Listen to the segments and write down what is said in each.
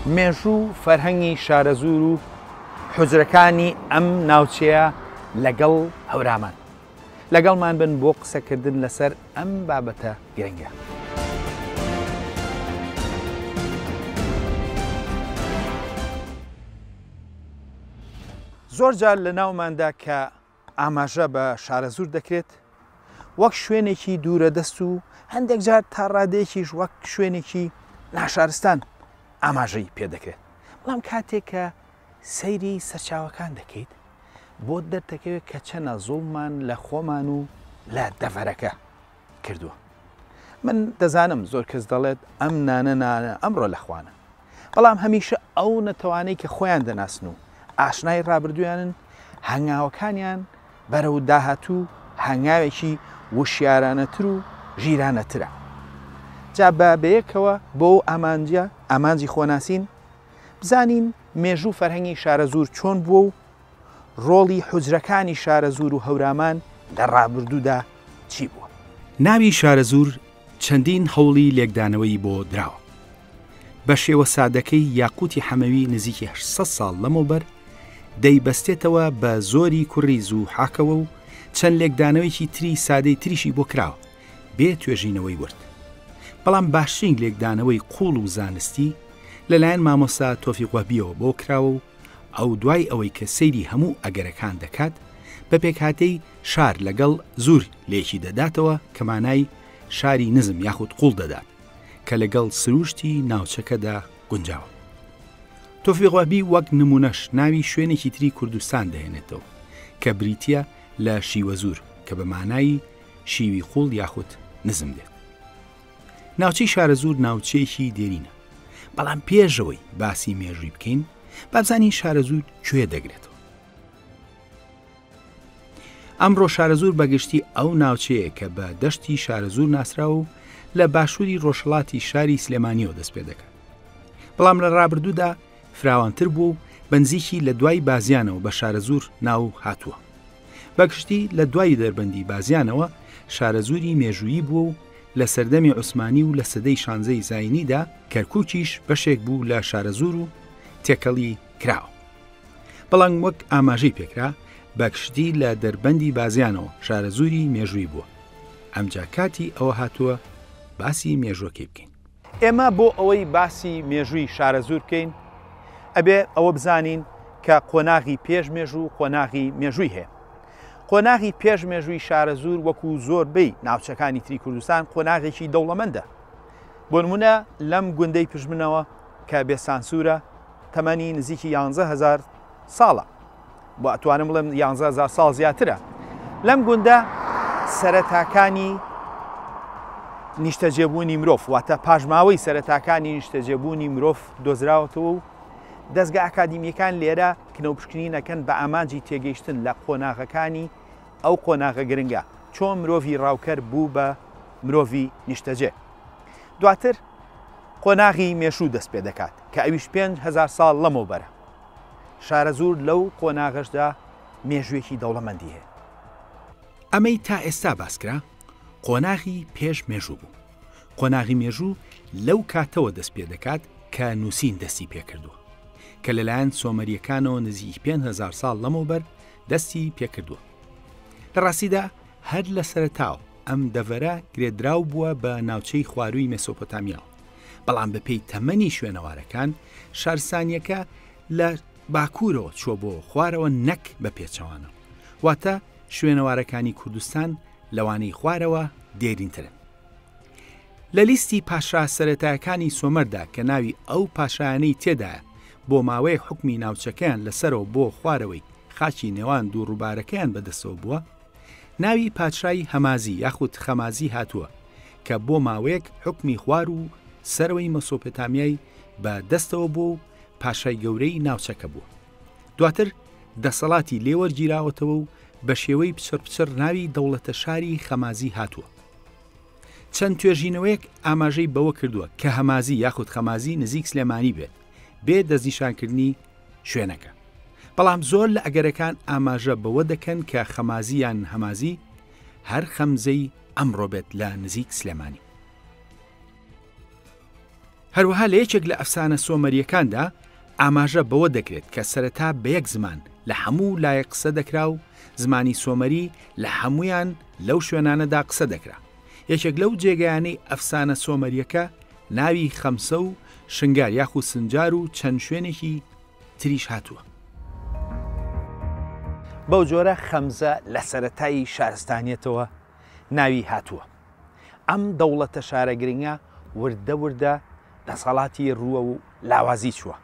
مێژوو فەرهەنگی شارەزور و حوجرەکانی ئەم ناوچەیە لەگەڵ هەورامان لەگەڵمان بن بۆ قسەکردن لەسەر ئەم بابەتە گرنگە. زۆر جار لە ناوماندا کە ئاماژە بە شارەزور دەکرێت وەک شوێنێکی دوورەدەست و هەندێک جار تا ڕادەیەکیش وەک شوێنێکی ناشارستان ئاماژەی پێدەکرێت. بەڵام کاتێک کە سەیری سەرچاوەکان دەکەیت بۆ دەردەکەوێت کە چەنە زوڵمان لە خۆمان و لە دەڤەرەکە کردووە. من دەزانم زۆر کەس دەڵێت ئەم نانە ئەمڕۆ لەخوانە، بەڵام هەمیشە ئەو نەتەوانەی کە خۆیان دەناسن و ئاشنای ڕابردویانن هەنگاوەکانیان بەرەو داهاتوو هەنگاوێکی وشیارانەتر و ژیرانەترە. جا بەیەکەوە بۆ ئامانجی خۆناسین بزانین مێژوو فەرهەنگی شارەزور چۆن بووە و ڕۆڵی حوجرەکانی شارەزور و هەورامان لە ڕابردوودا چی بووە. ناوی شارەزور چەندین هەوڵی لێکدانەوەی بۆ دراوە. بە شێوە سادەکەی یاقوتی حەمەوی نزیکی 800 ساڵ لەمەوبەر دەیبەستێتەوە بە زۆری کوڕی زوو حاکەوە و چەند لێکدانەوەیکی تری سادەی تریشی بۆ کراوە بێ توێژینەوەی ورد. بەڵام باشترین لێکدانەوەی قوڵ و زانستی لەلایەن مامۆستا تۆفیق وەهبیەوە بۆ کراوە و ئەو دوای ئەوەی کە سەیری هەموو ئەگەرەکان دەکات بە پێکهاتەی شار لەگەڵ زور لێکی دەداتەوە کە مانای شاری نزم یاخود قوڵ دەدات کە لەگەڵ سروشتی ناوچەکەدا گونجاوە. تۆفیق وەهبی وەک نمونەش ناوی شوێنێکی تری کوردستان دەهێنێتەوە کە بریتیە لە شیوە زور کە بە مانایی شیوی قوڵ یاخود نزم دێت. ناوچەی شارەزور ناوچەیەکی دێرینە، بەڵام پێشەوەی باسی مێژووی بکەین بابزانین شارەزور کوێ دەگرێتەوە. ئەمڕۆ شارەزور بەگشتی ئەو ناوچەیە کە بە دەشتی شارەزور ناسراوە و لە باشووری ڕۆژهەڵاتی شاری سلێمانیەوە دەست پێ دەکات. بەڵام لە ڕابردوودا فراوانتر بوو و بەنزیکی لە دوای بازیانەوە بە شارەزور ناو هاتووە. بەگشتی لە دوای دەربەندی بازیانەوە شارەزوری مێژوویی بوو و لە سەردەمی عوسمانی و لە سەدەی 16ی زاینیدا کەرکووکیش بەشێک بوو لە شارەزور و تێکەڵی کراوە. بەڵام وەک ئاماژەی پێکرا بەگشتی لە دەربەندی بازیانەوە شارەزوری مێژووی بووە. ئەمجا کاتی ئەوە هاتووە باسی مێژووەکەی بکەین. ئێمە بۆ ئەوەی باسی مێژووی شارەزور بکەین ئەبێ ئەوە بزانین کە قۆناغی پێش مێژوو قۆناغی مێژووی هەیە. قۆناغی پێش مێژووی شارەزور وەکو زۆربەی ناوچەکانی تری کوردستان قۆناغێکی دەوڵەمەندە. بۆ نمونە لەم گوندەی پژمنەوە کە بێسانسورە تەمەنی نزیکی 11,000 ساڵە، بۆ ئەتوانم بڵێم 11,000 ساڵ زیاترە. لەم گوندە سەرەتاکانی نیشتەجێبوونی مرۆڤ واتە پاژماوەی سەرەتاکانی نیشتەجێبوونی مرۆڤ دۆزراوەتەوە و دەستگا ئەکادیمیەکان لێرە کنەوپشکنینەکەن بە ئامانجی تێگەیشتن لە قۆناغەکانی ئەو قۆناغە گرنگە چۆن مرۆڤی ڕاوکەر بوو بە مرۆڤی نیشتەجێ. دواتر قۆناغی مێشوو دەست پێ دەکات کە ئەویش 5,000 ساڵ لەمەوبەرە. شارەزور لەو قۆناغەشدا مێژوویەکی دەوڵەمەندی هەیە. ئەمەی تا ئێستا باسکرا قۆناغی پێش مێژوو بوو. قۆناغی مێژوو لەو کاتەوە دەست پێ دەکات کە نووسین دەستی پێکردووە کە لەلایەن سۆمەریەکانەوە نزیک 5,000 ساڵ لەمەوبەر دەستی پێکردووە. لە ڕاستیدا هەر لە سەرەتاو ئەم دەڤەرە گرێدراو بووە بە ناوچەی خوارووی مێسۆپۆتامیا، بەڵام بەپێی تەمەنی شوێنەوارەکان شارستانیەکە لە باکوورەوە چوە بۆ خوارەوە نەک بە پێچەوانە، واتە شوێنەوارەکانی کوردستان لەوانەی خوارەوە دێرینترن. لە لیستی پاشا سەرەتایەکانی سۆمەردا کە ناوی ئەو پاشایانەی تێدایە بۆ ماوەیەک حکمی ناوچەکەیان لەسەرەوە بۆ خوارەوەی خاچی نێوان دوو ڕووبارەکەیان بەدەستەوە بووە، ناوی پادشای هەمازی یاخود خەمازی هاتووە کە بۆ ماوەیەک حکمی خوار و سەرەوەی مەسۆپۆتامیای بە دەستەوە بوو و پاشای گەورەی ناوچەکە بووە. دواتر دەسەڵاتی لێوەرگیراوەتەوە و بە شێوەی پچڕ ناوی دەوڵەتە شاری خەمازی هاتووە. چەند توێژینەوەیەک ئاماژەی بەوە کردووە کە هەمازی یاخود خەمازی نزیک سلێمانی بێت بێ دەستنیشانکردنی شوێنەکە. بەڵام زۆر لە ئەگەرەکان ئاماژە بەوە دەکەن کە خەمازیان هەمازی هەر خەمزەی ئەمڕۆ بێت لە نزیک سلێمانی. هەروەها لە یەکێک لە ئەفسانە سۆمەریەکاندا ئاماژە بەوە دەکرێت کە سەرەتا بە یەک زمان لە هەموو لایەک قسە دەکرا و زمانی سۆمەری لە هەمویان لەو شوێنانەدا قسە دەکرا. یەکێک لەو جێگەیانەی ئەفسانە سۆمەریەکە ناوی خەمسە و شنگار یاخو سنجار و چەند شوێنێکی تریش هاتووە. بەو جۆرە خەمزە لە سەرەتایی شارستانیەتەوە ناوی هاتووە. ئەم دەوڵەتە شارەگرنگە وردە وردە دەسەڵاتی ڕووە و لاوازی چووە.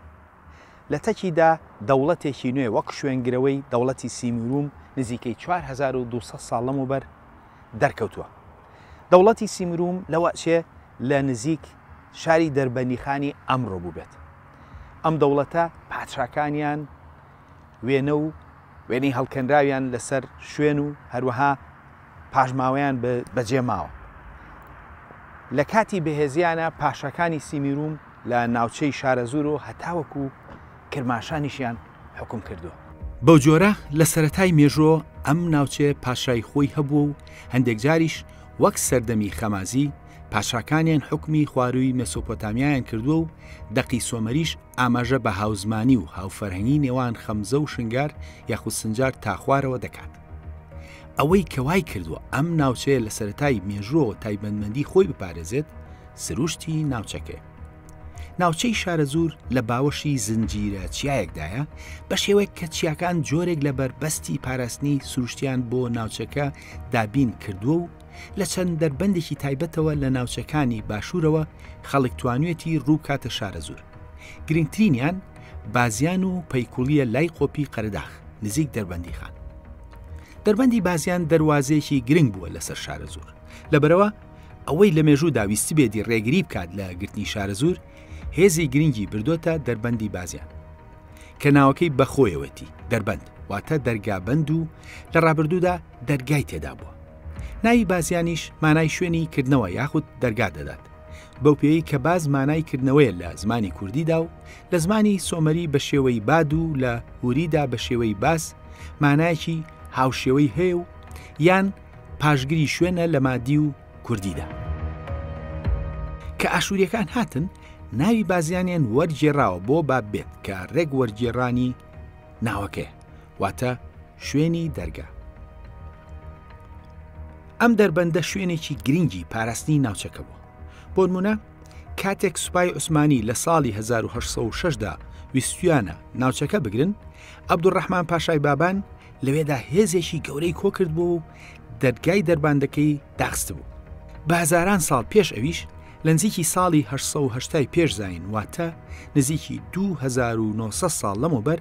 لە تەکیدا دەوڵەتێکی نوێ وەک شوێنگرەوەی دەوڵەتی سیمیروم نزیکەی 4200 ساڵ لەموبەر دەرکەوتووە. دەوڵەتی سیمیروم لەوەچێ لە نزیک شاری دەربەندیخانی ئەمڕۆ بوو بێت. ئەم دەوڵەتە پادشاکانیان وێنەی هەڵکەنراویان لەسەر شوێن و هەروەها پاژماوەیان بەجێماوە. لە کاتی بەهێزیانە پاشەکانی سیمیروم لە ناوچەی شارەزور و هەتاوەکو کرماشانیشیان حکوم کردووە. بەو جۆرە لە سەرەتای مێژۆ ئەم ناوچێ پاشای خۆی هەبوو و هەندێک جاریش وەک سەردەمی خەمازی پاشاکانیان حکمی خواروی مەسۆپۆتامیایان کردووە و دەقی سۆمەریش ئاماژە بە هاوزمانی و هاوفەرهەنگی نێوان خەمزە و شنگار یاخود سنجار تا خوارەوە دەکات. ئەوەی کەوای کردووە ئەم ناوچەیە لە سەرەتای مێژۆ تایبەتمەندی خۆی بپارێزێت سروشتی ناوچەکەی. ناوچەی شارەزور لە باوەشی زنجیرە چیایەکدایە بە شێوەیەک کە چیاکان جۆرێک لە بەربەستی پاراستنی سروشتیان بۆ ناوچەکە دابین کردووە و لە چەند دەربەندێکی تایبەتەوە لە ناوچەکانی باشوورەوە خەڵک توانوێتی ڕوو کاتە شارەزور. گرنگترینیان بازیان و پەیکوڵیە لای قۆپی قەرداخ نزیک دەربەندی خان. دەربەندی بازیان دەواازەیەکی گرنگ بووە لەسەر شارەزور. لەبەرەوە ئەوەی لە مێژوو داویستی بێتی ڕێگری بکات لە گرتنی شارەزور هێزی گرنگی بردۆتە دەربەندی بازیان کە ناوەکەی بەخۆیەوەتی دەربەند واتە دەرگابەند و لە ڕابردوودا دەرگای تێدا بووە. ناوی بازیانیش مانای شوێنی کردنەوە یاخود دەرگا دەدات. بەو پێی کە باز مانای کردنەوەیە لە زمانی کوردیدا و لە زمانی سۆمەری بە شێوەی باد و لە هوریدا بە شێوەی باس مانایەکی هاوشێوەی هەیە و یان پاشگیری شوێنە لە مادی و کوردیدا. کە ئاشوریەکان هاتن ناوی بازیانیان وەرگێڕاوە بۆ باب بێت کە ڕێک وەرگێڕانی ناوەکەی واتە شوێنی دەرگا. ئەم دەربەندە شوێنێکی گرنگی پاراستنی ناوچەکە بوو. بۆ نمونە کاتێک سوپای عوسمانی لە ساڵی 1806دا ویستویانە ناوچەکە بگرن، عەبدوڕەحمان پاشای بابان لەوێدا هێزێکی گەورەی کۆ کرد بوو و دەرگای دەرباندەکەی داخست بوو. بە هەزاران ساڵ پێش ئەویش لە نزیکی ساڵی 1970 پێش زاین واتە نزیکی 2900 ساڵ لەمەوبەر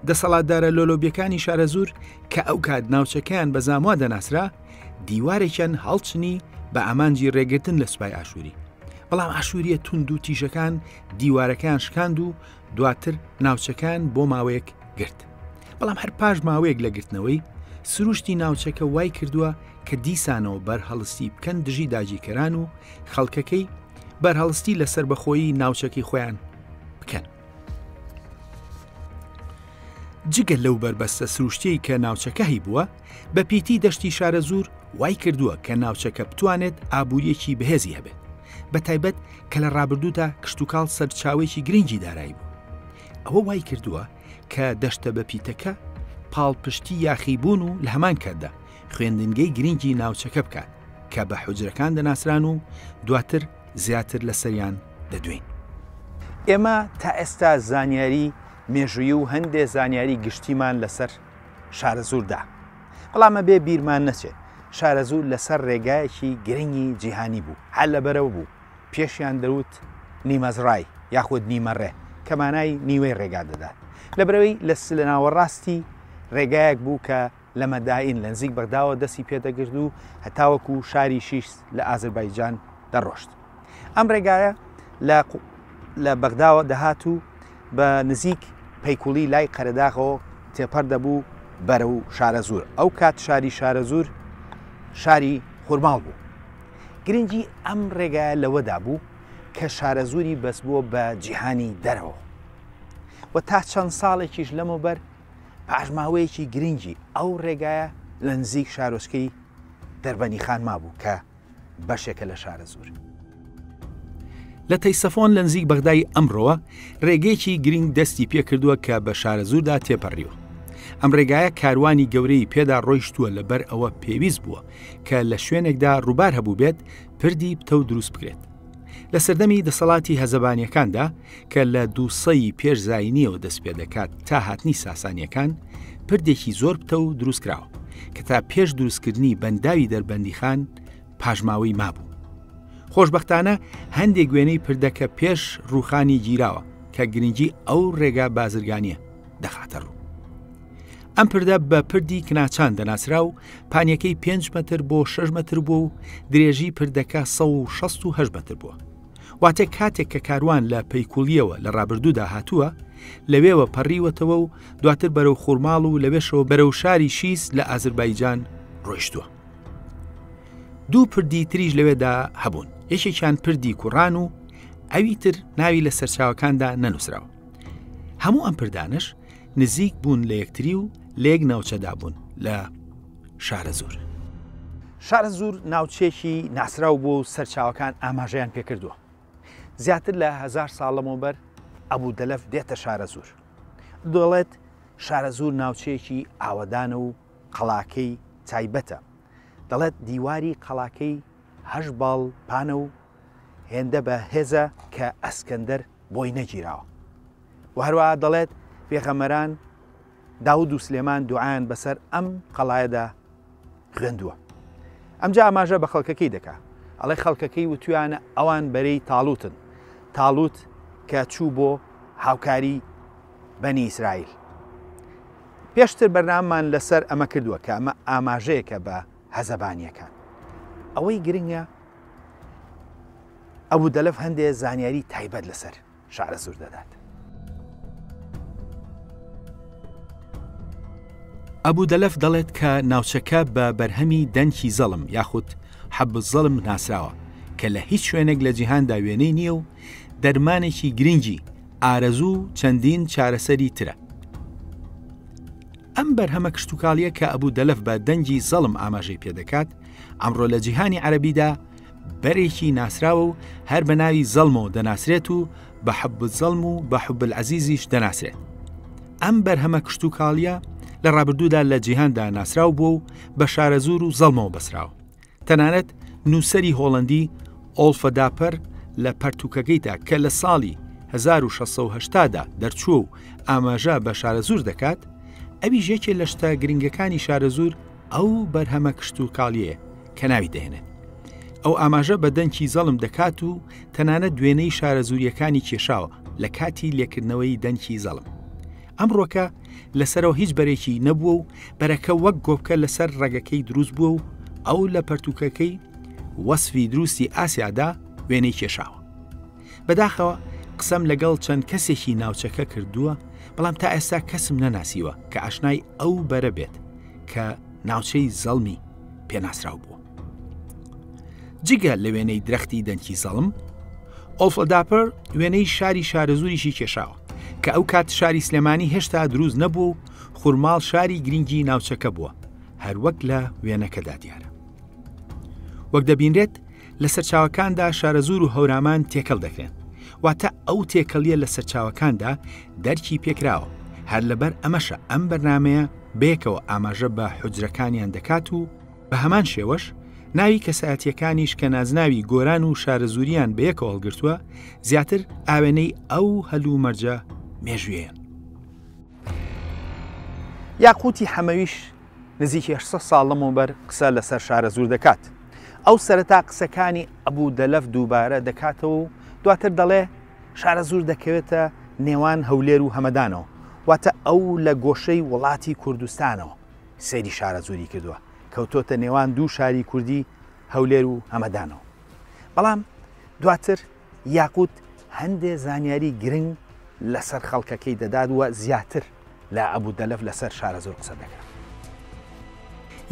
دەسەڵاتدارە لۆلۆبیەکانی شارەزور کە ئەو کات ناوچەکەیان بە زاموا دەناسرا دیوارێکیان هەڵچنی بە ئامانجی ڕێگرتن لە سوپای ئاشووری. بەڵام ئاشووریە توند و تیژەکان دیوارەکان شکاند و دواتر ناوچەکان بۆ ماوەیەک گرت. بەڵام هەر پاش ماوەیەک لە گرتنەوەی سروشتی ناوچەکە وای کردووە کە دیسانەوە بەرهەڵستی بکەن دژی داگیرکەران و خەڵکەکەی بەرهەڵستی لەسەر بەخۆیی ناوچەکەی خۆیان بکەن. جگە لەو بربەستە سروشتەی کە ناوچەکە هی بووە بە پیتی دەشتی شارەزور وای کردووە کە ناوچەکە بتوانێت ئابووریەکی بەهێزی هەبێت بە تایبەت کە لە ڕابردوودا کشتتوکاڵ سەرچاوێکی گرنگی دارایی بوو. ئەوە وای کردووە کە دەشتە بە پیتەکە پاڵپشتی یاخیبوون و لە هەمان کاتدا خوێندنگەی گرنگی ناوچەکە بکات کە بە حوجرەکان دەناسران و دواتر زیاتر لە سەریان دەدوین. ئێمە تا ئێستا زانیاری مێژووی و هەندێک زانیاری گشتیمان لەسەر شارەزوردا. بەڵامە بێ بیرمان نەچێت شارەزور لەسەر ڕێگایەکی گرنگی جیهانی بوو. هەر لەبەرەوە بوو پێشیان دەوت نیمەزڕای یاخود نیمەڕێ کە مانای نیوەی ڕێگا دەدات. لەبەرەوەی لە ناوەڕاستی ڕێگایەک بوو کە لە مەدائین لە نزیک بەغداوە دەستی پێدەگرت و هەتاوەکو شاری شیش لە ئازربایجان دەڕۆشت. ئەم ڕێگایە لە بەغداوە دەهات و بە نزیک پەیکوڵی لای قەرەداغەوە تێپەر دەبوو بەرە و شارەزور. ئەو کات شاری شارەزور شاری خورماڵ بوو. گرنگی ئەم ڕێگایە لەوەدا بوو کە شارەزوری بەس بووە بە جیهانی دەرەوە و تا چەند ساڵێکیش لەمەوبەر پاژماوەیەکی گرنگی ئەو ڕێگایە لە نزیک لە تەیسەفۆن لە نزیک بەغدای ئەمڕۆوە ڕێگەیەکی گرنگ دەستی پێکردووە کە بە شارەزووردا تێپەڕیوە. ئەم ڕێگایە کاروانی گەورەی پێدا ڕۆیشتووە لەبەر ئەوە پێویست بووە کە لە شوێنێکدا ڕووبار هەبوو بێت پردی پتە و دروست بکرێت. لە سەردەمی دەسەڵاتی هەزەبانیەکاندا کە لە 200 پێش زاینیەوە دەست پێ دەکات تا هاتنی ساسانیەکان پردێکی زۆر پتە و دروستکراوە کە تا پێش دروستکردنی بەنداوی دەربەندیخان پاژماوەی مابوو. خۆشبەختانە هەندێک وێنەی پردەکە پێش ڕووخانی گیراوە کە گرنگی ئەو ڕێگا بازرگانیە دەخاتە ڕوو. ئەم پردە بە پردی کناچان دەناسرا و پانیەکەی 5 مەتر بۆ 6 مەتر بوو و درێژی پردەکە 168 مەتر بووە. واتە کاتێک کە کاروان لە پەیکوڵیەوە لە ڕابردوودا هاتووە لەوێوە پەڕیوەتەوە و دواتر بەرەو خوورماڵ و لەوێشەوە بەرەو شاری شیس لە ئازربایجان ڕۆیشتووە. دوو پردی تریش لەوێدا هەبوون، یەکێکیان پردی کوڕان و ئەوی تر ناوی لە سەرچاوەکاندا نەنووسراوە. هەموو ئەم پردانش نزیک بوون لە یەکتری و لێک ناوچەدا بوون لە شارەزوور. شارەزوور ناوچێکی ناسرااو بۆ و سەرچاوەکان ئاماژەیان پێکردووە. زیاتر لە 1000 ساڵەمەوبەر ئەبوو دەلەف دێتە شارەزوور. دەڵێت شارەزوور ناوچەیەکی ئاوەدانە و قەڵاکەی تایبەتە. دەڵێت دیواری قەڵاکەی 8 باڵ پانە و هێندە بە هێزە کە ئەسکەندەر بۆی نەگیراوە. و هەروەها دەڵێت پێغەمەران داود و سلێمان دوعایان بەسەر ئەم قەڵایەدا خوێندووە. ئەمجا ئاماژە بە خەڵکەکەی دەکا. ئەڵێ خەڵکەکەی وتویانە ئەوان بەرەی تاڵوتن. تاڵوت کە چوو بۆ هاوکاری بەنی ئیسرائیل. پێشتر بەرناممان لەسەر ئەمە کردووە کە ئەمە ئاماژەیەکە بە هەزەبانیەکان. ئەوەی گرنگە ئەبوو دەلەف هەندێک زانیاری تایبەت لەسەر شارەزوور دەدات. ئەبوو دەلەف دەڵێت کە ناوچەکە بە بەرهەمی دەنکی زەڵم یاخود حەبز زەڵم ناسراوە کە لە هیچ شوێنێک لە جیهاندا وێنەی نییە و دەرمانێکی گرنگی ئارەزوو چەندین چارەسەری ترە. ئەم بەرهەمە کشتتوکاڵیە کە ئەبوو دەلەف بە دەنگی زەڵم ئاماژەی پێدەکات ئەمڕۆ لە جیهانی عەرەبیدا بەرێکی ناسراوە و هەر بە ناوی زەڵمەوە دەناسرێت و بە حەبز زەڵم و بە حوبل عەزیزیش دەناسرێت. ئەم بەرهەمە کشتتوکاڵیە لە ڕابردوودا لە جیهاندا ناسرااو بووە و بە شارەزوور و زەڵمەوە بەسراوە. تەنانەت نووسەری هۆڵەندی ئۆلفە داپەر لە پەرتوکەکەیدا کە لە ساڵی 1680دا دەرچووە و ئاماژە بە شارەزوور دەکات، ئەوی ژێکێ لە شتە گرنگەکانی شارەزوور ئەو بەرهەمە کشتتوکاڵیەیە کە ناوی دەهێنێت. ئەو ئاماژە بە دەنکی زەڵم دەکات و تەنانەت دوێنەی شارەزووریەکانی کێشاوە لە کاتی لێکردنەوەی دەنکی زەڵم. ئەمڕۆکە لەسەرەوە هیچ بەرێکی نەبووە و بەرەکە وەک گۆبکە لەسەر ڕێگەکەی دروست بووە و ئەو لە پەرتوکەکەی وەسفی دروستی ئاسیادا وێنەی کێشاوە. بەداخەوە قسەم لەگەڵ چەند کەسێکی ناوچەکە کردووە، بەڵام تا ئێستا کەسم نەناسیوە کە ئاشنای ئەو بەرە بێت کە ناوچەی زەڵمی پێناسراو بووە. جگە لە وێنەی درەختی دەنکی زەڵم، ئۆلفە داپەر وێنەی شاری شارەزووریشی کێشاوە کە ئەو کات شاری سلێمانی هێشتا دروست نەبوو و خوورماڵ شاری گرنگی ناوچەکە بووە، هەروەک لە وێنەکەدا دیارە. وەک دەبینرێت لە سەرچاوەکاندا شارەزوور و هەورامان تێکەڵ دەکرێن، واتە ئەو تێکەڵیە لە سەرچاوەکاندا دەرکی پێکراوە. هەر لەبەر ئەمەشە ئەم بەرنامەیە بەیەکەوە ئاماژە بە حوجرەکانیان دەکات و بە هەمان شێوەش ناوی کەسایەتیەکانیش کە نازناوی گۆران و شارەزووریان بەیەکەوە هەڵگرتووە زیاتر ئاوێنەی ئەو هەلوو مەرجە مێژوێیان. یاقوتی حەمەویش نزیکی 800 ساڵ لەمەوبەر قسە لەسەر شارەزوور دەکات. ئەو سەرەتا قسەکانی ئەبوو دەلەف دووبارە دەکاتەوە و دواتر دەڵێ شارەزوور دەکەوێتە نێوان هەولێر و هەمەدانەوە، واتە ئەو لە گۆشەی وڵاتی کوردستانەوە سەیری شارەزووری کردووە، کەوتۆتە نێوان دوو شاری کوردی هەولێر و هەمەدانەوە. بەڵام دواتر یاقوت هەندێ زانیاری گرنگ لەسەر خەڵکەکەی دەدات وە زیاتر لە ئەبوو دەلەف لەسەر شارەزوور قسە دەکات.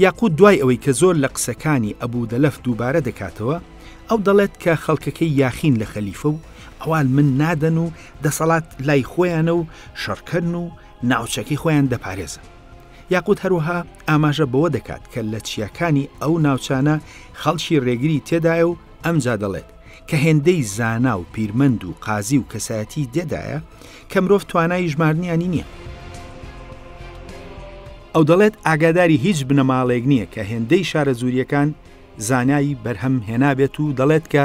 یاقوت دوای ئەوەی کە زۆر لە قسەکانی ئەبوو دەلەف دووبارە دەکاتەوە، ئەو دەڵێت کە خەڵکەکەی یاخین لە خەلیفە و ئەوان من نادەن و دەسەڵات لای خۆیانە و شەڕکردن و ناوچەکەی خۆیان دەپارێزن. یاقوت هەروەها ئاماژە بەوە دەکات کە لە چیاکانی ئەو ناوچانە خەڵکی ڕێگری تێدایە و ئەمجا دەڵێت کە هێندەی زانا و پیرمەند و قازی و کەسایەتی دێدایە کە مرۆڤ توانای ژمارنیانی نییە. ئەو دەڵێت ئاگاداری هیچ بنەماڵێک نییە کە هێندەی شارە زوریەکان زانایی بەرهەم هێنابێت و دەڵێت کە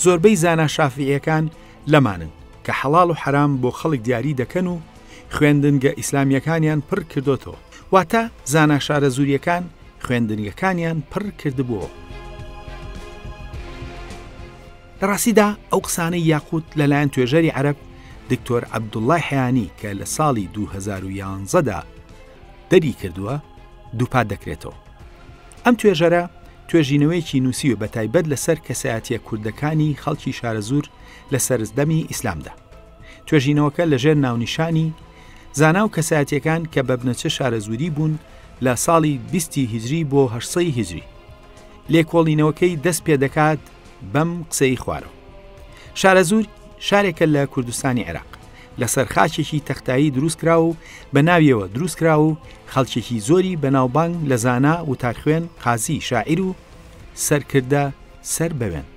زۆربەی زانا شافعیەکان لەمانن کە حەڵاڵ و حرام بۆ خەڵک دیاری دەکەن و خوێندنگە ئیسلامیەکانیان پڕ کردوتەوە، واتە زانا شارە زوریەکان خوێندنگەکانیان پڕ کردبووە. لە ڕاستیدا ئەو قسانەی یاقوت لەلایەن توێژەری عەرەب دکتۆر عەبدوڵڵای حەیانی کە لە ساڵی 2011دا دەری کردووە دووپات دەکرێتەوە. ئەم توێژەرە توێژینەوەیکی نووسیوە بە تایبەت لەسەر کەسایەتیە کوردەکانی خەڵکی شارەزور لە سەرنجەمی ئیسلامدا. توێژینەوەکە لەژێر ناونیشانی زانا و کەسایەتیەکان کە بە بنەچە شارەزوری بوون لە ساڵی 20 هیجری بۆ 8 هیجری. لێکۆڵینەوەکەی دەست پێ دەکات بەم قسەی خوارەوە. شارەزور شارێکە لە کوردستانی عێراق لەسەر خاچێکی تەختایی دروستکرا و بە ناویەوە دروستکرا و خەڵکێکی زۆری بەناوبانگ لە زانا و تارخوێن، قازی، شاعیر و سەرکردە سەر بەوێن.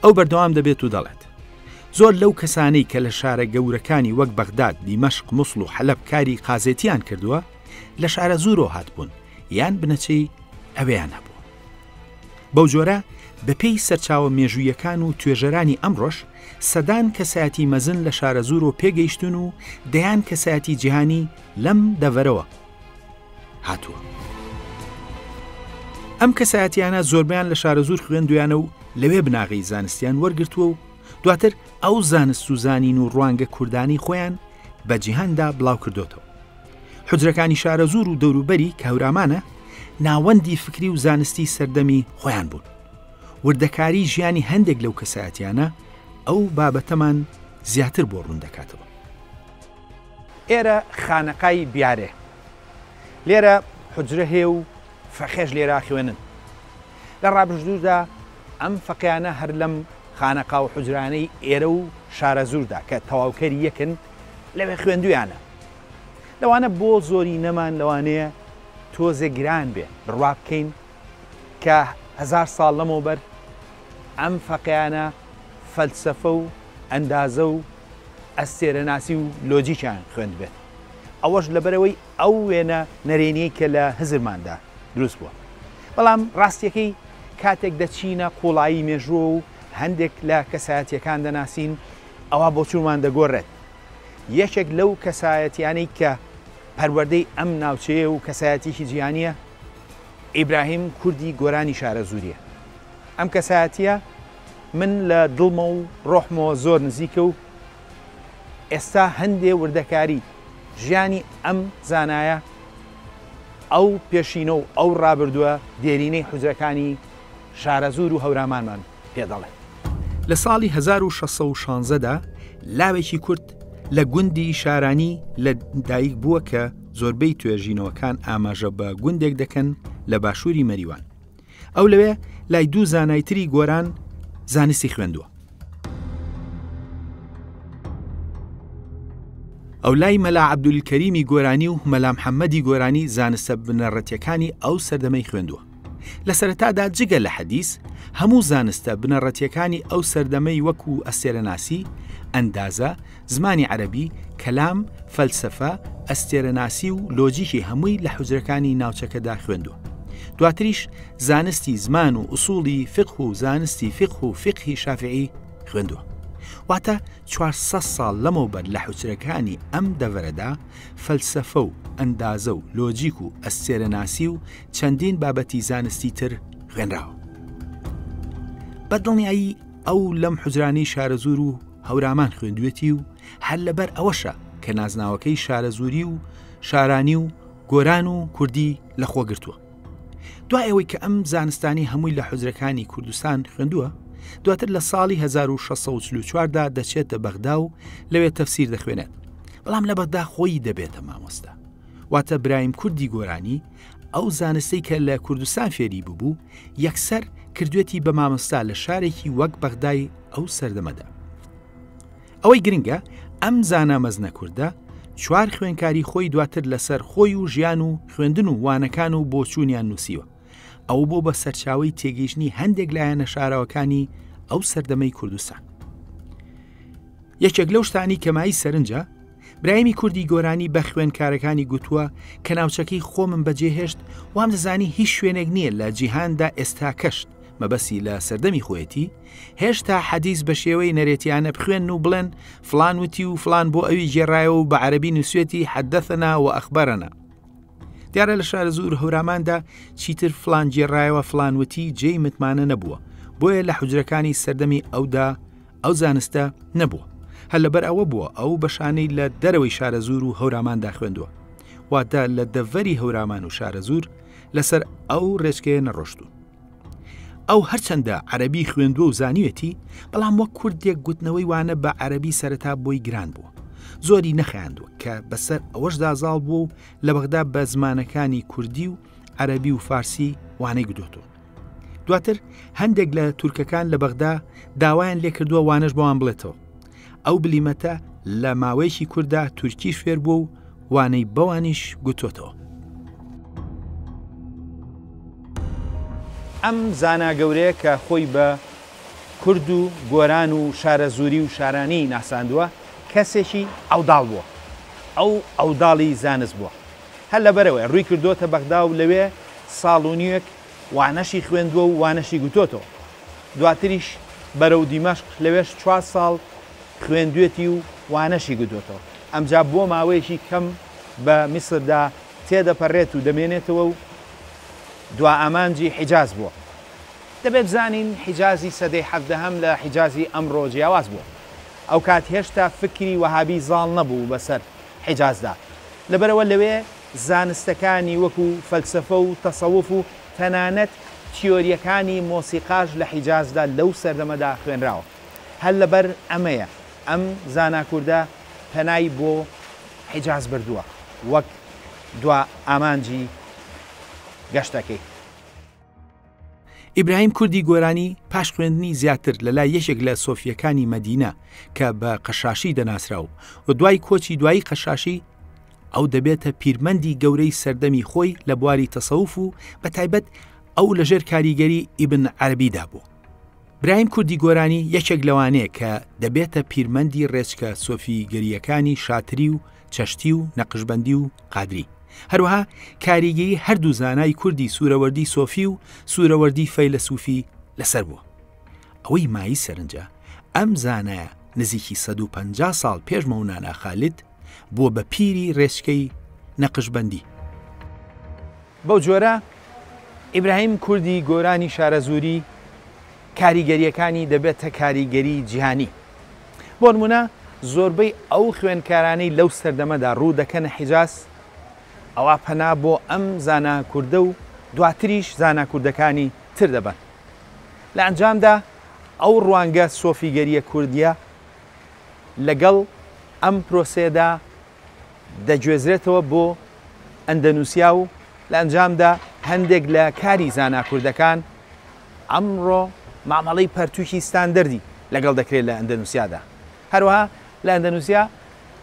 ئەو بەردەوام دەبێت و دەڵێت زۆر لەو کەسانەی کە لە شارە گەورەکانی وەک بەغداد، دیمەشق، موسڵ و حەلەب کاری قازێتیان کردووە لە شارە زورۆ هاتبوون یان بنەچەی ئەوەیان هەبوو. بەو جۆرە بەپێی سەرچاوە مێژوویەکان و توێژەرانی ئەمڕۆژ سەدان کەسایەتی مەزن لە شارە زورۆ پێگەیشتون و دەیان کەسایەتی جیهانی لەم دەڤەرەوە هاتووە. ئەم کەسایەتیانە زۆربیان لە شارە زور خوێندویانە و لەوێ بناغی زانستیان وەرگرتووە و دواتر ئەو زانست و زانین و ڕوانگە کوردانی خۆیان بە جیهاندا بڵاو کردوتەوە. حوجرەکانی شارە زور و دەوروبەری کە هەورامانە ناوەندی فکری و زانستی سەردەمی خۆیان بوون. وردەکاری ژیانی هەندێک لەو کەسایەتیانە ئەو بابەتەمان زیاتر بۆ ڕوون دەکاتەوە. ئێرە خانەقای بیارێ، لێرە حوجرە هەیە و فەخێش لێرە خوێنن. لە ڕابردوودا ئەم فەقیانە هەر لەم خانەقا و حوجرانەی ئێرە و شارە زوردا کە تەواوکەری یەکن لەوێ خوێندویانە. لەوانە بۆ زۆری نەمان لەوانەیە تۆزێ گران بێ بڕوا بکەین کە 1000 ساڵ لەمەوبەر ئەم فەقیانە فەلسەفە و ئەندازە و ئەستێرەناسی و لۆجیکیان خوێند بێت. ئەوەش لەبەرەوەی ئەو وێنە نەرێنیی کە لە هزرماندا دروست بووە. بەڵام ڕاستیەکەی کاتێک دەچینە قوڵایی مێژووە و هەندێک لە کەسایەتیەکان دەناسین ئەوە بۆ چوومان دەگۆڕێت. یەکێک لەو کەسایەتیانەی کە پەروەردەی ئەم ناوچەیە و کەسایەتیکی جیهانیە ئیبراهیم کوردی گۆرانی شارە زوریە. ئەم کەسایەتیە من لە دڵمە و ڕۆحمەوە زۆر نزیکە و ئێستا هەندێ وردەکاری ژیانی ئەم زانایە ئەو پێشینە و ئەو ڕابردووە دێرینەی حوجرەکانی شارە زور و هەورامانمان پێدەڵێت. لە ساڵی 1616دا لاوێکی کورد لە گوندی شارانی لە دایک بووە کە زۆربەی توێژینەوەکان ئاماژە بە گوندێک دەکەن لە باشووری مەریوان. ئەو لەوێ لای دوو زانایتری گۆران زانستی خوێندووە. ئەو لای مەلا عەبدولکەریمی گۆرانی و مەلا محەممەدی گۆرانی زانستە بنەڕەتیەکانی ئەو سەردەمەی خوێندووە. لە سەرەتادا جگە لە حەدیث هەموو زانستە بنەڕەتیەکانی ئەو سەردەمەی وەکو ئەستێرەناسی، ئەندازە، زمانی عەرەبی، کەلام، فەلسەفە، ئەستێرەناسی و لۆجیکی هەمووی لە حوجرەکانی ناوچەکەدا خوێندووە. دواتریش زانستی زمان و ئوسوڵی فقه و زانستی فقه و فقهی شافعی خوێندووە. واتە 400 ساڵ لەمەوبەر لە حوجرەکانی ئەم دەڤەرەدا فەلسەفە و ئەندازە و لۆجیک و ئەستێرەناسی و چەندین بابەتی زانستی تر خوێنراوە. بەدڵنیایی ئەو لەم حوجرانی شارە زور و هەورامان خوێندوێتی و هەر لەبەر ئەوەشە کە نازناوەکەی شارە زوری و شارانی و گۆران و کوردی لەخۆ گرتووە. دوای ئەوەی کە ئەم زانستانی هەمووی لە حوجرەکانی کوردستان خوێندووە، دواتر لە ساڵی 1644دا دەچێتە بەغدا و لەوێ تەفسیر دەخوێنێت. بەڵام لە بەغدا خۆی دەبێتە مامۆستا. واتە برایم کوردی گۆرانی ئەو زانستەی کە لە کوردستان فێری بوو یەکسەر کردوێتی بە مامۆستا لە شارێکی وەک بەغدای ئەو سەردەمەدا. ئەوەی گرنگە ئەم زانا مەزنە کووردە 4 خوێنکاری خۆی دواتر لەسەر خۆی و ژیان و خوێندن و وانەکان و بۆچوونیان نووسیوە. ئەو بۆ بە سەرچاوی تێگەیشتنی هەندێک لایەنە شاراوەکانی ئەو سەردەمەی کوردستان. یەکێک لەو شتانی کەمایی سەرنجە برایمی کوردی گۆرانی بە خوێندکارەکانی گوتووە کە ناوچەکەی خۆمم بەجێهێشت وام دەزانی هیچ شوێنێک نییە لە جیهاندا ئێستا کەشت مەبەسی لە سەردەمی خۆیەتی هێشتا حەدیث بە شێوەی نەرێتیانە بخوێن و بڵێن فلان وتی و فلان بۆ ئەوی گێڕایەوە و بە عەرەبی نووسێتی حەدەثەنا و ئەخبەرەنا. دیارە لە شارە زوور هەوراماندا چیتر فلان گێڕایەوە فلان وتی جێی متمانە نەبووە، بۆیە لە حوجرەکانی سەردەمی ئەودا ئەو زانستە نەبووە. هەر لەبەر ئەوە بووە ئەو بەشانەی لە دەرەوەی شارە زوور و هەوراماندا خوێندووە، واتە لە دەڤەری هەورامان و شارە زوور لەسەر ئەو ڕێچکەیە نەڕۆشتوون. ئەو هەرچەندە عەرەبی خوێندووە و زانیوێتی، بەڵام وەک کوردێک گوتنەوەی وانە بە عەرەبی سەرەتا بۆی گران بووە، زۆری نەخەیاندووە کە بەسەر ئەوەشدا زاڵ بوو و لە بەغدا بە زمانەکانی کوردی و عەرەبی و فارسی وانەی گدۆتەوە. دواتر هەندێک لە تورکەکان لە بەغدا داوایان لێ کردووە وانەش بۆوان بڵێتەوە. ئەو بلیمەتە لە ماوەیەکی کووردا تورکی فێر بووە و وانەی بەوانیش گوتوتەوە. ئەم زانا گەورەیە کە خۆی بە کورد و گۆران و شارە زووری و شارانی ناساندووە کەسێکی ئەوداڵ بووە، ئەو ئەوداڵی زانست بووە. هەر لەبەرەوەی ڕووی کردوتە بەغدا و لەوێ ساڵ و نیوەک وانەشی خوێندووە و وانەشی گوتۆتەوە. دواتریش بەرەو دیمەشق لەوێش 4 ساڵ خوێندوێتی و وانەشی گوتۆتەوە. ئەمجا بۆ ماوەیەکی کەم بە میسردا تێدەپەڕێت و دەمێنێتەوە و دوا ئامانجی حیجاز بووە. دەبێت بزانین حیجازی سەدەی 17هەم لە حیجازی ئەمڕۆ جیاواز بووە. ئەو کات هێشتا فکری وەهابی زاڵ نەبوو بەسەر حیجازدا، لەبەرەوە لەوێ زانستەکانی وەکو فەلسەفە و تەسەووف و تەنانەت تیۆریەکانی مۆسیقاژ لە حیجازدا لەو سەردەمەدا خوێنراوە. هەر لەبەر ئەمەیە ئەم زانا کووردە پەنای بۆ حیجاز بردووە وەک دوا ئامانجی گەشتەکەی. ئیبراهیم کوردی گۆرانی پاش خوێندنی زیاتر لەلای یەکێک لە سۆفیەکانی مەدینە کە بە قەشاشی دەناسراو و دوای کۆچی دوایی قەشاشی ئەو دەبێتە پیرمەندی گەورەی سەردەمی خۆی لە بواری تەسەووف و بە تایبەت ئەو لەژێر کاریگەری ئیبن عەرەبیدا بوو. براهیم کوردی گۆرانی یەکێک لەوانەیە کە دەبێتە پیرمەندی ڕێچکە سۆفیگەریەکانی شاتری و چەشتی و نەقشبەندی و قادری. هەروەها کاریگەری هەردوو زانای کوردی سوورەوەردی سۆفی و سوورەوەردی فەیلسوفی لەسەر بووە. ئەوەی مایی سەرنجە ئەم زانایە نزیکی 150 ساڵ پێش مەونانا خالید بووە بە پیری ڕێچکەی نەقشبەندی. بەو جۆرە ئیبراهیم کوردی گۆرانی شارە زووری کاریگەریەکانی دەبێتە کاریگەری جیهانی. بۆ نمونە زۆربەی ئەو خوێندکارانەی لەو سەردەمەدا ڕوو دەکەنە حیجاز ئەوە پەنا بۆ ئەم زانا کووردە و دواتریش زانا کوردەکانی تر دەبن. لە ئەنجامدا ئەو ڕوانگە سۆفیگەریە کوردیە لەگەڵ ئەم پرۆسێدا دەگوێزرێتەوە بۆ ئەندەنووسیا و لە ئەنجامدا هەندێک لە کاری زانا کوردەکان ئەمڕۆ مامەڵەی پەرتووکی ستاندەردی لەگەڵ دەکرێت لە ئەندەنووسیادا. هەروەها لە ئەندەنووسیا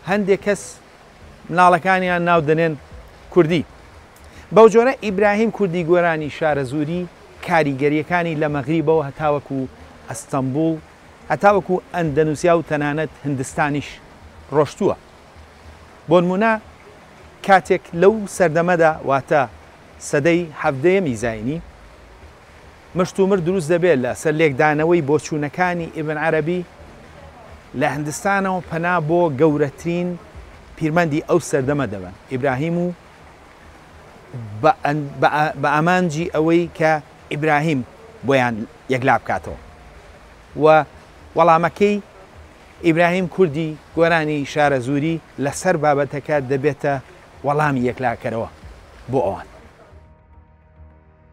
هەندێک کەس مناڵەکانیان ناو دەنێن کوردی. بەو جۆرە ئیبراهیم کوردی گۆرانی شارە زووری کاریگەریەکانی لە مەغریبەوە هەتاوەکو ئەستەمبوڵ هەتاوەکو ئەندەنووسیا و تەنانەت هندستانیش ڕۆشتووە. بۆ نمونە کاتێک لەو سەردەمەدا واتە سەدەی 17هەمی زاینی مشتومر دروست دەبێت لە سەر لێکدانەوەی بۆچوونەکانی ئیبن عەرەبی لە هندستانەوە پەنا بۆ گەورەترین پیرمەندی ئەو سەردەمە دەبن. ئیبراهیم و بە ئامانجی ئەوەی کە ئیبراهیم بۆیان یەکلا بکاتەوە و وەڵامەکەی ئیبراهیم کوردی گۆرانی شارە زووری لەسەر بابەتەکە دەبێتە وەڵامی یەکلاکەرەوە بۆ ئەوان.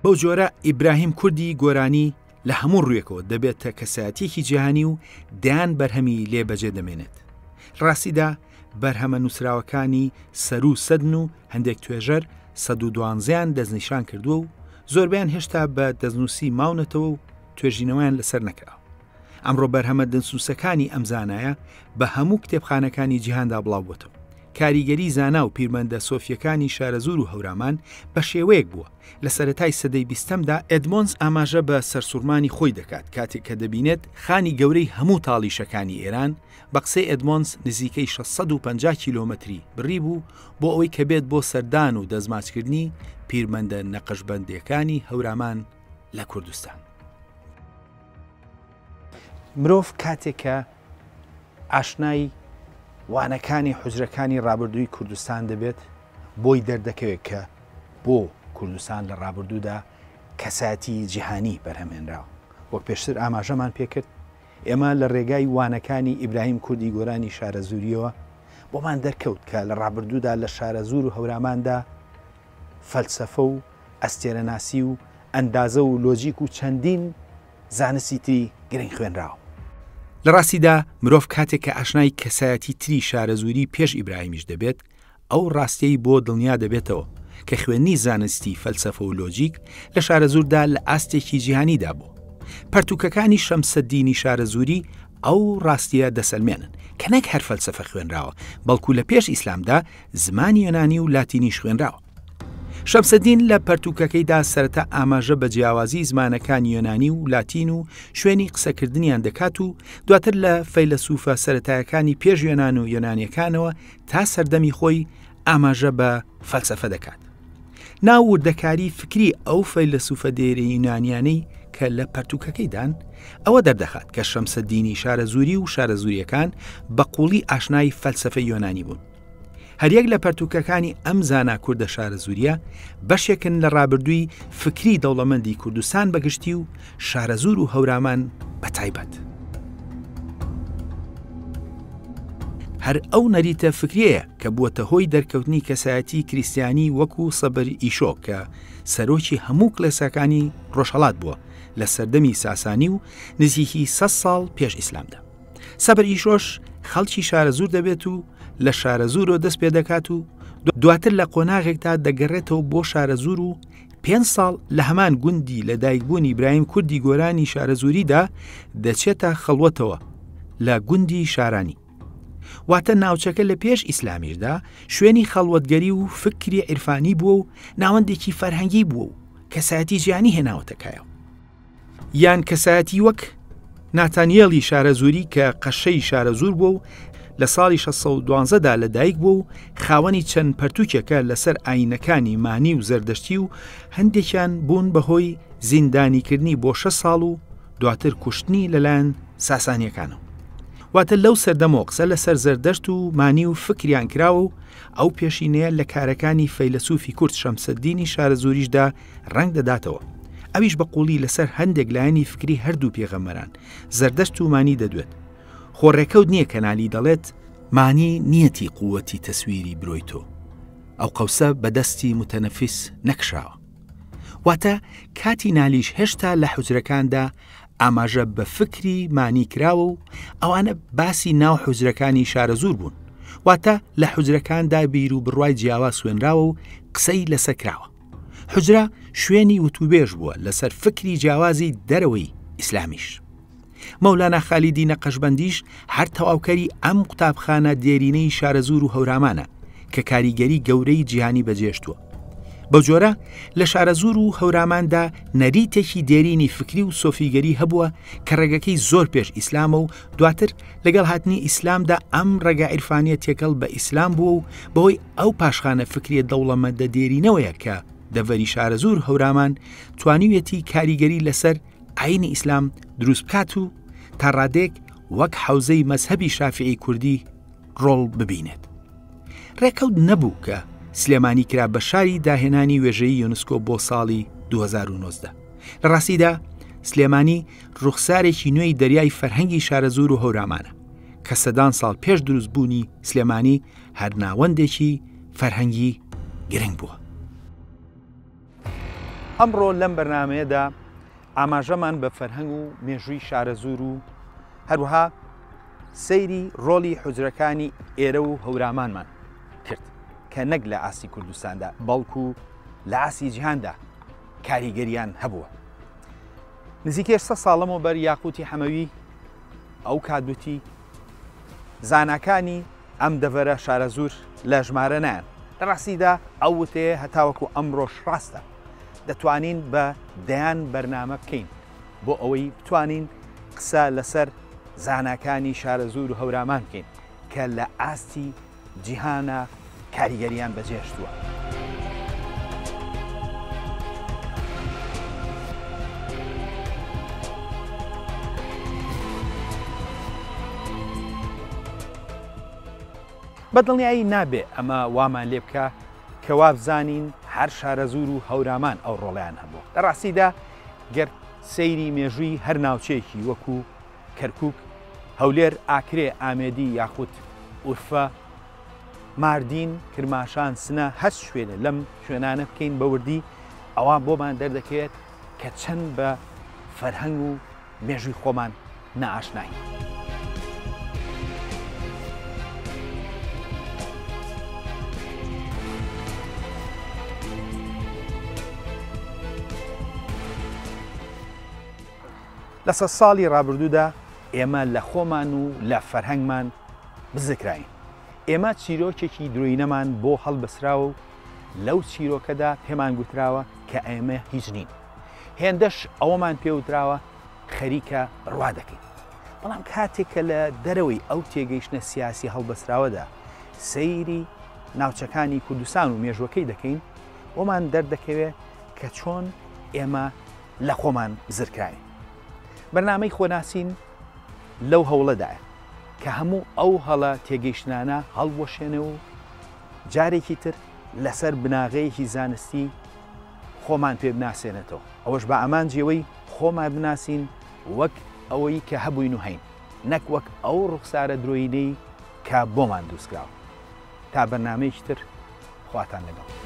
بەو جۆرە ئیبراهیم کوردی گۆرانی لە هەموو ڕوویەکەوە دەبێتە کەسایەتیەکی جیهانی و دەیان بەرهەمی لێ بەجێ دەمێنێت. ڕاستیدا بەرهەمە نووسراوەکانی سەر و سەدن و هەندێک توێژەر 112یان دەستنیشان کردووە و زۆربیان هێشتا بە دەستنووسی ماونەتەوە و توێژینەوەیان لەسەر نەکراوە. ئەمڕۆ بەرهەمە دەستنووسەکانی ئەم زانایە بە هەموو کتێبخانەکانی جیهاندا بڵاو بووتەوە. کاریگەری زانا و پیرمەندە سۆفیەکانی شارەزور و هەورامان بە شێوەیەک بووە. لە سەرەتای سەدەی 20دا ئێدمۆنس ئاماژە بە سەرسوورمانی خۆی دەکات کاتێک کە دەبینێت خانی گەورەی هەموو تاڵیشەکانی ئێران بە قسەی ئێدمۆنس نزیکەی 650 کیلۆمەتری بڕی بوو بۆ ئەوەی کە بێت بۆ سەردان و دەستماچکردنی پیرمەندە نەقشبەندیەکانی هەورامان لە کوردستان. مرۆڤ کاتێک کە ئاشنای وانەکانی حوجرەکانی ڕابردووی کوردستان دەبێت بۆی دەردەکەوێت کە بۆ کوردستان لە ڕابردوودا کەساتی جیهانی بەرهەمێنراوە. وەک پێشتر ئاماژەمان پێکرد ئێمە لە ڕێگای وانەکانی ئیبراهیم کوردی گۆرانی شارەزوریەوە بۆمان دەرکەوت کە لە ڕابردوودا لە شارەزور و هەوراماندا فەلسەفە و ئەستێرەناسی و ئەندازە و لۆجیک و چەندین زانستی تری گرنگ خوێنراوە. لە ڕاستیدا مرۆڤ کاتێک کە ئاشنای کەسایەتی تری شارەزوری پێش ئیبراهیمیش دەبێت ئەو ڕاستیەی بۆ دڵنیا دەبێتەوە کە خوێنی زانستی فەلسەفە و لۆجیک لە شارەزوردا لە ئاستێکی جیهانیدا بوو. پەرتوکەکانی شەمسەددینی شارەزوری ئەو ڕاستیە دەسەلمێنن کە نەک هەر فەلسەفە خوێنراوە بەڵکو لە پێش ئیسلامدا زمانی یۆنانی و لاتینیش خوێنراوە. شەمسەددین لە پەرتوکەکەیدا سەرەتا ئاماژە بە جیاوازی زمانەکانی یۆنانی و لاتین و شوێنی قسەکردنیان دەکات و دواتر لە فەیلسوفە سەرەتایەکانی پێش یۆنان و یۆنانیەکانەوە تا سەردەمی خۆی ئاماژە بە فەلسەفە دەکات. ناو وردەکاری فکری ئەو فەیلسوفە دێرە یۆنانیانەی کە لە پەرتوکەکەیدان ئەوە دەردەخات کە شەمسەددینی شارەزوری و شارەزوریەکان بەقووڵی ئاشنای فەلسەفە یۆنانی بوون. هەریەک لە پەرتوکەکانی ئەم زانا کوردە شارەزوریە بەشێکن لە ڕابردووی فکری دەوڵەمەندی کوردستان بەگشتی و شارەزور و هەورامان بەتایبەت. هەر ئەو نەریتە فکریەیە کە بووەتە هۆی دەرکەوتنی کەسایەتی کریسیانی وەکو سەبەر ئیشۆ کە سەرۆکی هەموو کڵێسەکانی ڕۆژهەڵات بووە لە سەردەمی ساسانی و نزیکی 100 ساڵ پێش ئیسلامدا. سەبەر ئیشۆش خەڵکی شارەزور دەبێت و لە شارەزورۆ دەست پێ دەکات و دواتر لە قۆناغێکدا دەگەڕێتەوە بۆ شارەزور و 5 ساڵ لە هەمان گوندی لە دایکبوونی ئیبراهیم کوردی گۆرانی شارەزوریدا دەچێتە خەڵوەتەوە لە گوندی شارانی. واتە ناوچەکە لە پێش ئیسلامیشدا شوێنی خەڵوەتگەری و فکری عیرفانی بووە و ناوەندێکی فەرهەنگی بووە و کەسایەتی جیهانی هێناوەتەکایەوە. یان کەسایەتی وەک ناتانیێڵی شارەزوری کە قەشەی شارەزور بووە و لە ساڵی 1612دا لە دایک بوو و خاوەنی چەند پەرتوکێکە لەسەر ئاینەکانی مانی و زەردەشتی و هەندێکیان بوون بەهۆی زیندانیکردنی بۆ 6 ساڵ و دواتر کوشتنی لەلایەن ساسانیەکانەوە. واتە لەو سەردەمەوە قسە لەسەر زەردەشت و مانی و فکریان کراوە و ئەو پێشینەیە لە کارەکانی فەیلسوفی کورد شەمسەددینی شارەزوریشدا ڕەنگ دەداتەوە. ئەویش بە قوڵی لەسەر هەندێک لایەنی فکری هەردوو پێغەمبەران زەردەشت و مانی دەدوێت. خۆڕێکەوت نییە کەنالی دەڵێت مانی نیەتی قووەتی تەسویری برۆی تۆ ئەو قەوسە بەدەستی متەنەفیس نەکشاوە. واتە کاتی نالیش هێشتا لە حوجرەکاندا ئاماژە بە فکری مانی کراوە و ئەوانە باسی ناو حوجرەکانی شارەزور بوون. واتە لە حوجرەکاندا بیر و بڕوای جیاوا سوێنراوە و قسەی لەسەکراوە. حوجرە شوێنی وتوبێژ بووە لەسەر فکری جیاوازی دەرەوەی ئیسلامیش. مەولانا خالیدی نەقەشبەندیش هەر تەواوکەری ئەم قوتابخانە دێرینەی شارەزور و هەورامانە کە کاریگەری گەورەی جیهانی بەجێشتووە. بەو جۆرە لە شارەزور و هەوراماندا نەریتێکی دێرینی فکری و سۆفیگەری هەبووە کە ڕێگەکەی زۆر پێش ئیسلامە و دواتر لەگەڵ هاتنی ئیسلامدا ئەم ڕێگا عیرفانیە تێکەڵ بە ئیسلام بووە و بەهۆی ئەو پاشخانە فکریە دەوڵەمەندە دێرینەوەیە کە دەڤەری شارەزور هەورامان توانیوێتی کاریگەری لەسەر ئاینی ئیسلام دروست بکات و تا ڕادێک وەک حەوزەی مەزهەبی شافعی کوردی ڕۆڵ ببینێت. ڕێکەوت نەبوو کە سلێمانی کرا بە شاری داهێنانی وێژەی یونسکۆ بۆ ساڵی 2019. لە ڕاستیدا سلێمانی ڕوخسارێکی نوێی دەریای فەرهەنگی شارەزور و هەورامانە کە سەدان ساڵ پێش دروستبوونی سلێمانی هەر ناوەندێکی فەرهەنگی گرنگ بووە. ئەمڕۆ لەم بەرنامەیەدا ئاماژەمان بە فەرهەنگ و مێژووی شارەزور و هەروەها سەیری ڕۆڵی حوجرەکانی ئێرە و هەورامانمان کرد کە نەک لە ئاسی کوردستاندا بەڵکو لە ئاسی جیهاندا کاریگەریان هەبووە. نزیکەی 100 ساڵەمەوە بەر یاقوتی حەمەوی ئەو کادوتی زاناکانی ئەم دەڤەرە شارە زوور لە ژمارە نایەن. لە ڕاستیدا ئەو وتەیە هەتاوەکو ئەمڕۆژ ڕاستە، دەتوانین بە دەیان بەرنامە بکەین بۆ ئەوەی بتوانین قسە لەسەر زاناکانی شارە زوور و هەورامان بکەین کە لە ئاستی جیهانە کاریگەریان بەجێشتووە. بەدڵنیایی نابێ ئەمە وامان لێ بکە کە وابزانین هەر شارە زوور و هەورامان ئەو ڕۆڵیان هەبوو. لە ڕاستیدا گەر سەیری مێژووی هەر ناوچەیەکی وەکو کەرکووک، هەولێر، ئاکرێ، ئامێدی یاخود ئورفە، ماردین، کرماشان، سنە هەست شوێنە لەم شوێنانە بکەین بەوردی ئەوان بۆمان دەردەکەوێت کە چەند بە فەرهەنگ و مێژووی خۆمان نائاشناین. لە سە ساڵی ڕابردوودا ئێمە لە خۆمان و لە فەرهەنگمان بزکراین. ئێمە چیرۆکێکی درۆینەمان بۆ هەڵبەسراوە و لەو چیرۆکەدا پێمان گوتراوە کە ئێمە هیچ نین. هێندەش ئەوەمان پێوتراوە خەریکە ڕوا دەکەین. بەڵام کاتێککە لە دەرەوەی ئەو تێگەیشتنە سیاسی هەڵبەسراوەدا سەیری ناوچەکانی کوردستان و مێژوەکەی دەکەین، ئەومان دەردەکەوێت کە چۆن ئێمە لە خۆمان بزرکراین. بەرنامەی خۆناسین لەو هەوڵەدایە کە هەموو ئەو هەڵە تێگەیشتانە هەڵبۆشێنێ و جارێکی تر لەسەر بناغەیەکی زانستی خۆمان پێ بناسێنێتەوە. ئەوەش بە ئامانجیەوەی خۆمان بناسین وەک ئەوەی کە هەبووین و هەین، نەک وەک ئەو ڕوخسارە درۆینەی کە بۆمان دروستکراوە. تا بەرنامەیەکی تر خواتان لەگەڵ.